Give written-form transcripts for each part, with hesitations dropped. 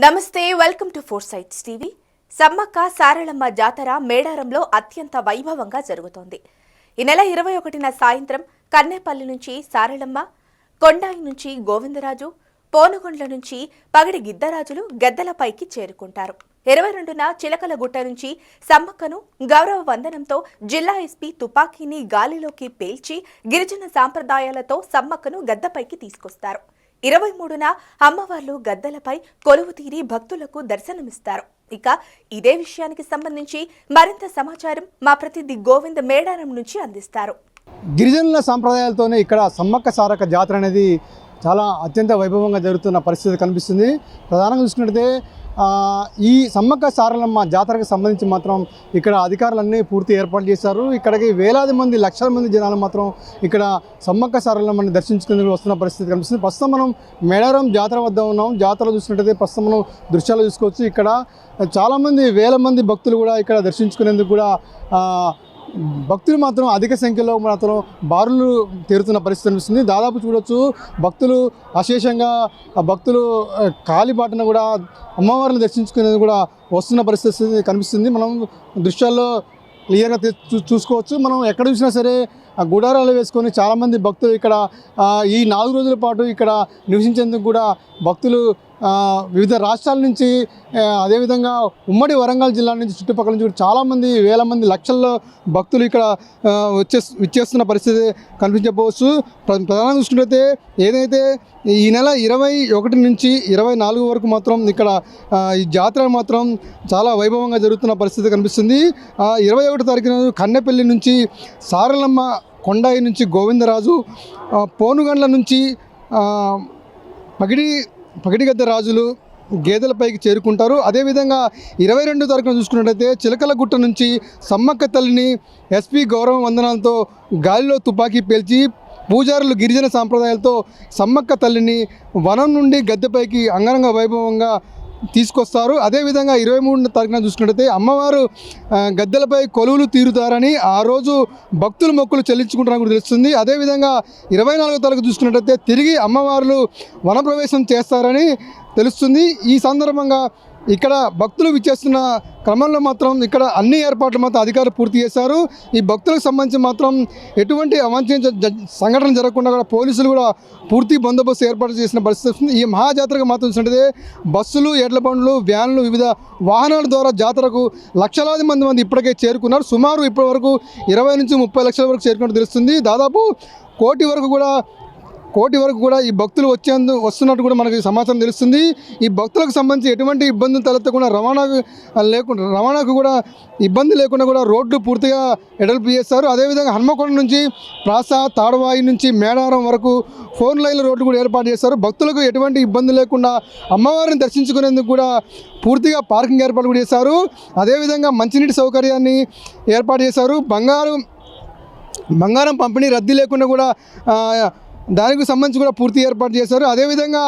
నమస్తే welcome to four sites TV. Sammakka Saralamma Jatara మేడారంలో అత్యంత వైభవంగా జరుగుతోంది. ఈ నెల 21న సాయంత్రం కన్నేపల్లి నుంచి సారళమ్మ, కొండాయి నుంచి గోవిందరాజు, పోనుగొండ్ల నుంచి పగడి గిద్దరాజులు గద్దెలపైకి చేరుకుంటారు. 22న చిలకలగుట్ట నుంచి సమ్మక్కను గౌరవ వందనంతో జిల్లా ఎస్పీ తుపాకీని గాలిలోకి పేల్చి గిరిజన సాంప్రదాయాలతో సమ్మక్కను గద్దెపైకి తీసుకొస్తారు. 23న అమ్మవార్లు గద్దెలపై కొలువు తీరి భక్తులకు దర్శనమిస్తారు. ఇక ఇదే విషయానికి సంబంధించి మరింత సమాచారం మా ప్రతినిధి గోవింద్ మేడారం నుంచి అందిస్తారు. గిరిజనుల సాంప్రదాయాలతోనే ఇక్కడ సమ్మక్క సారక్క జాతర అనేది చాలా అత్యంత వైభవంగా జరుగుతున్న పరిస్థితి కనిపిస్తుంది. ప్రధానంగా చూసుకున్నట్లయితే ఈ సమ్మక్క సారలమ్మ జాతరకు సంబంధించి మాత్రం ఇక్కడ అధికారులన్నీ పూర్తి ఏర్పాటు చేశారు. ఇక్కడికి వేలాది మంది, లక్షల మంది జనాలు మాత్రం ఇక్కడ సమ్మక్క సారలమ్మని దర్శించుకునేందుకు వస్తున్న పరిస్థితి కనిపిస్తుంది. ప్రస్తుతం మనం మేడారం జాతర వద్ద ఉన్నాం. జాతర చూసినట్టయితే ప్రస్తుతం మనం దృశ్యాలు చూసుకోవచ్చు. ఇక్కడ చాలామంది, వేల మంది భక్తులు కూడా ఇక్కడ దర్శించుకునేందుకు కూడా భక్తులు మాత్రం అధిక సంఖ్యలో మాత్రం బారులు తీరుతున్న పరిస్థితి కనిపిస్తుంది. దాదాపు చూడొచ్చు, భక్తులు అశేషంగా భక్తులు కాలిబాటను కూడా అమ్మవారిని దర్శించుకునేది కూడా వస్తున్న పరిస్థితి కనిపిస్తుంది. మనం దృశ్యాల్లో క్లియర్గా చూసుకోవచ్చు. మనం ఎక్కడ చూసినా సరే గుడారాలు వేసుకొని చాలామంది భక్తులు ఇక్కడ ఈ 4 రోజుల పాటు ఇక్కడ నివసించేందుకు కూడా భక్తులు వివిధ రాష్ట్రాల నుంచి, అదేవిధంగా ఉమ్మడి వరంగల్ జిల్లా నుంచి, చుట్టుపక్కల నుంచి చాలామంది, వేల మంది, లక్షల్లో భక్తులు ఇక్కడ విచ్చేస్తున్న పరిస్థితి కనిపించకపోవచ్చు. ప్రధానంగా చూసుకుంటే ఏదైతే ఈ నెల 21 నుంచి 24 వరకు మాత్రం ఇక్కడ ఈ జాతర మాత్రం చాలా వైభవంగా జరుగుతున్న పరిస్థితి కనిపిస్తుంది. 21 తారీఖున కన్నెపల్లి నుంచి సారలమ్మ, కొండాయి నుంచి గోవిందరాజు, పోనుగండ్ల నుంచి పగిడిగద్ద రాజులు గేదెలపైకి చేరుకుంటారు. అదేవిధంగా 22 తారీఖున చూసుకున్నట్లయితే చిలకలగుట్ట నుంచి సమ్మక్క తల్లిని ఎస్పీ గౌరవ వందనాలతో గాలిలో తుపాకీ పేల్చి పూజారులు గిరిజన సాంప్రదాయాలతో సమ్మక్క తల్లిని వనం నుండి గద్దెపైకి అంగరంగ వైభవంగా తీసుకొస్తారు. అదేవిధంగా 23 తారీఖున చూసుకున్నట్లయితే అమ్మవారు గద్దెలపై కొలువులు తీరుతారని, ఆ రోజు భక్తులు మొక్కులు చెల్లించుకుంటారని కూడా తెలుస్తుంది. అదేవిధంగా 24 తారీఖు చూసుకున్నట్లయితే తిరిగి అమ్మవార్లు వనప్రవేశం చేస్తారని తెలుస్తుంది. ఈ సందర్భంగా ఇక్కడ భక్తులు విచ్చేస్తున్న క్రమంలో మాత్రం ఇక్కడ అన్ని ఏర్పాట్లు మాత్రం అధికారులు పూర్తి చేశారు. ఈ భక్తులకు సంబంధించి మాత్రం ఎటువంటి అవాంఛనీయ సంఘటన జరగకుండా కూడా పోలీసులు కూడా పూర్తి బందోబస్తు ఏర్పాటు చేసిన పరిస్థితి వస్తుంది. ఈ మహాజాతరకు మాత్రం చూసినట్లయితే బస్సులు, ఎడ్ల బండ్లు, వ్యాన్లు, వివిధ వాహనాల ద్వారా జాతరకు లక్షలాది మంది ఇప్పటికే చేరుకున్నారు. సుమారు ఇప్పటి వరకు 20 నుంచి 30 లక్షల వరకు చేరుకున్నట్టు తెలుస్తుంది. దాదాపు కోటి వరకు కూడా ఈ భక్తులు వస్తున్నట్టు కూడా మనకి సమాచారం తెలుస్తుంది. ఈ భక్తులకు సంబంధించి ఎటువంటి ఇబ్బందులు తలెత్తకుండా రవాణాకు కూడా ఇబ్బంది లేకుండా కూడా రోడ్లు పూర్తిగా ఎడల్పు చేస్తారు. అదేవిధంగా హన్మకొండ నుంచి ప్రాస, తాడవాయి నుంచి మేడారం వరకు 4 లైన్ల రోడ్లు కూడా ఏర్పాటు చేస్తారు. భక్తులకు ఎటువంటి ఇబ్బంది లేకుండా అమ్మవారిని దర్శించుకునేందుకు కూడా పూర్తిగా పార్కింగ్ ఏర్పాటు కూడా చేశారు. అదేవిధంగా మంచినీటి సౌకర్యాన్ని ఏర్పాటు చేశారు. బంగారం పంపిణీ రద్దీ లేకుండా కూడా దానికి సంబంధించి కూడా పూర్తి ఏర్పాటు చేశారు. అదేవిధంగా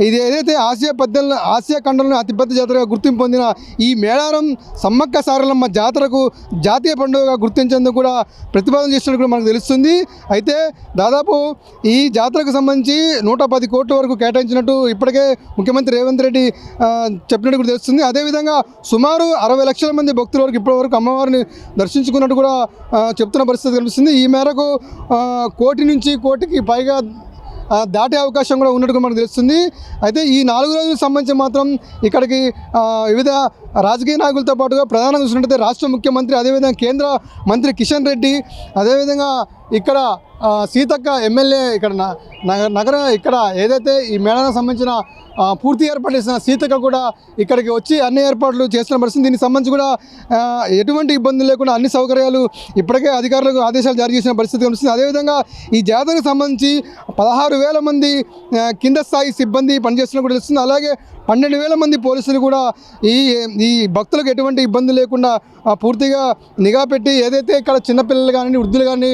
ఇది ఏదైతే ఆసియా ఖండంలో అతిపెద్ద జాతరగా గుర్తింపు పొందిన ఈ మేడారం సమ్మక్క సారలమ్మ జాతరకు జాతీయ పండుగగా గుర్తించేందుకు కూడా ప్రతిపాదన చేసినట్టు కూడా మనకు తెలుస్తుంది. అయితే దాదాపు ఈ జాతరకు సంబంధించి 110 కోట్ల వరకు కేటాయించినట్టు ఇప్పటికే ముఖ్యమంత్రి రేవంత్ రెడ్డి చెప్పినట్టు కూడా తెలుస్తుంది. అదేవిధంగా సుమారు 60 లక్షల మంది భక్తుల వరకు ఇప్పటివరకు అమ్మవారిని దర్శించుకున్నట్టు కూడా చెప్తున్న పరిస్థితి కనిపిస్తుంది. ఈ మేరకు కోటి నుంచి కోటికి పైగా దాటే అవకాశం కూడా ఉన్నట్టుగా మనకు తెలుస్తుంది. అయితే ఈ 4 రోజులకు సంబంధించి మాత్రం ఇక్కడికి వివిధ రాజకీయ నాయకులతో పాటుగా ప్రధానంగా చూసినట్టయితే రాష్ట్ర ముఖ్యమంత్రి, అదేవిధంగా కేంద్ర మంత్రి కిషన్ రెడ్డి, అదేవిధంగా ఇక్కడ సీతక్క ఎమ్మెల్యే, ఇక్కడ ఇక్కడ ఏదైతే ఈ మేళానికి సంబంధించిన పూర్తి ఏర్పాటు చేసిన సీతక్క కూడా ఇక్కడికి వచ్చి అన్ని ఏర్పాట్లు చేస్తున్న పరిస్థితి. దీనికి సంబంధించి కూడా ఎటువంటి ఇబ్బందులు లేకుండా అన్ని సౌకర్యాలు ఇప్పటికే అధికారులకు ఆదేశాలు జారీ చేసిన పరిస్థితి కనిపిస్తుంది. అదేవిధంగా ఈ జాతరకు సంబంధించి 16,000 మంది కింద స్థాయి సిబ్బంది పనిచేస్తున్నట్టు కూడా తెలుస్తుంది. అలాగే 12,000 మంది పోలీసులు కూడా ఈ భక్తులకు ఎటువంటి ఇబ్బంది లేకుండా పూర్తిగా నిఘా పెట్టి, ఏదైతే ఇక్కడ చిన్నపిల్లలు కానీ, వృద్ధులు కానీ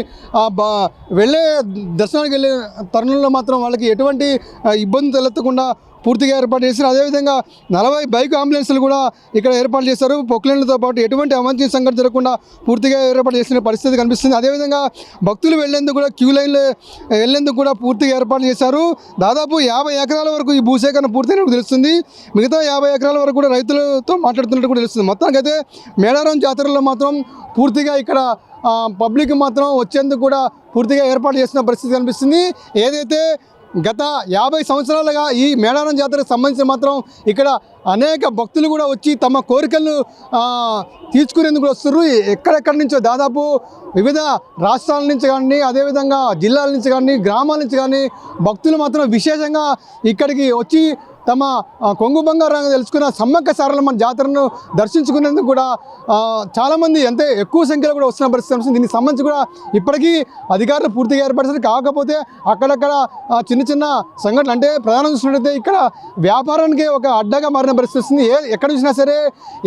దర్శనానికి వెళ్ళే తరుణంలో మాత్రం వాళ్ళకి ఎటువంటి ఇబ్బంది తలెత్తకుండా పూర్తిగా ఏర్పాటు చేశారు. అదేవిధంగా 40 బైక్ అంబులెన్స్లు కూడా ఇక్కడ ఏర్పాటు చేశారు. పొక్లైన్లతో పాటు ఎటువంటి అవాంఛనీయ సంఘటన జరగకుండా పూర్తిగా ఏర్పాటు చేసిన పరిస్థితి కనిపిస్తుంది. అదేవిధంగా భక్తులు వెళ్లేందుకు కూడా క్యూ లైన్లు వెళ్లేందుకు కూడా పూర్తిగా ఏర్పాటు చేశారు. దాదాపు 50 ఎకరాల వరకు ఈ భూసేకరణ పూర్తయినట్టు తెలుస్తుంది. మిగతా 50 ఎకరాల వరకు కూడా రైతులతో మాట్లాడుతున్నట్టు కూడా తెలుస్తుంది. మొత్తానికి అయితే మేడారం జాతరలో మాత్రం పూర్తిగా ఇక్కడ పబ్లిక్ మాత్రం వచ్చేందుకు కూడా పూర్తిగా ఏర్పాటు చేసిన పరిస్థితి కనిపిస్తుంది. ఏదైతే గత 50 సంవత్సరాలుగా ఈ మేడారం జాతరకు సంబంధించి మాత్రం ఇక్కడ అనేక భక్తులు కూడా వచ్చి తమ కోరికలను తీర్చుకునేందుకు కూడా వస్తున్నారు. ఎక్కడెక్కడి నుంచో దాదాపు వివిధ రాష్ట్రాల నుంచి కానీ, అదేవిధంగా జిల్లాల నుంచి కానీ, గ్రామాల నుంచి కానీ భక్తులు మాత్రం విశేషంగా ఇక్కడికి వచ్చి తమ కొంగు బంగారంగా తెలుసుకున్న సమ్మక్క సారలమ్మ జాతరను దర్శించుకునేందుకు కూడా చాలామంది అంటే ఎక్కువ సంఖ్యలో కూడా వస్తున్న పరిస్థితి. దీనికి సంబంధించి కూడా ఇప్పటికీ అధికారులు పూర్తిగా ఏర్పరిచారు. కాకపోతే అక్కడక్కడ చిన్న చిన్న సంఘటనలు అంటే ప్రధానం చూసినట్టయితే ఇక్కడ వ్యాపారానికి ఒక అడ్డగా మారిన పరిస్థితి వస్తుంది. ఎక్కడ చూసినా సరే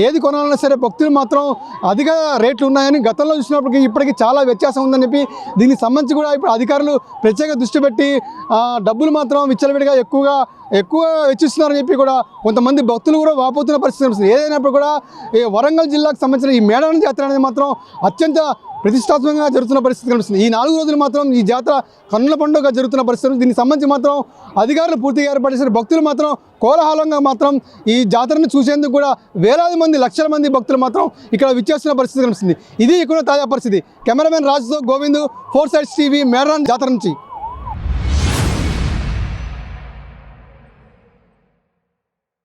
ఏది కొనాలన్నా సరే భక్తులు మాత్రం అధిక రేట్లు ఉన్నాయని గతంలో చూసినప్పటికీ ఇప్పటికీ చాలా వ్యత్యాసం ఉందని చెప్పి దీనికి సంబంధించి కూడా ఇప్పుడు అధికారులు ప్రత్యేక దృష్టి పెట్టి డబ్బులు మాత్రం విచ్చలవిడిగా ఎక్కువ వెచ్చిస్తున్నారని చెప్పి కూడా కొంతమంది భక్తులు కూడా వాపోతున్న పరిస్థితి కనిపిస్తుంది. ఏదైనప్పుడు కూడా ఈ వరంగల్ జిల్లాకు సంబంధించిన ఈ మేడారం జాతర అనేది మాత్రం అత్యంత ప్రతిష్టాత్మకంగా జరుగుతున్న పరిస్థితి కనిపిస్తుంది. ఈ 4 రోజులు మాత్రం ఈ జాతర కన్నుల పండుగ జరుగుతున్న పరిస్థితి. దీనికి సంబంధించి మాత్రం అధికారులు పూర్తిగా ఏర్పాటు చేశారు. భక్తులు మాత్రం కోలాహలంగా మాత్రం ఈ జాతరను చూసేందుకు కూడా వేలాది మంది, లక్షల మంది భక్తులు మాత్రం ఇక్కడ విచ్చేస్తున్న పరిస్థితి కనిపిస్తుంది. ఇది ఇక్కడ తాజా పరిస్థితి. కెమెరామెన్ రాజుతో గోవింద్, 4 సైడ్స్ టీవీ, మేడారం జాతర నుంచి.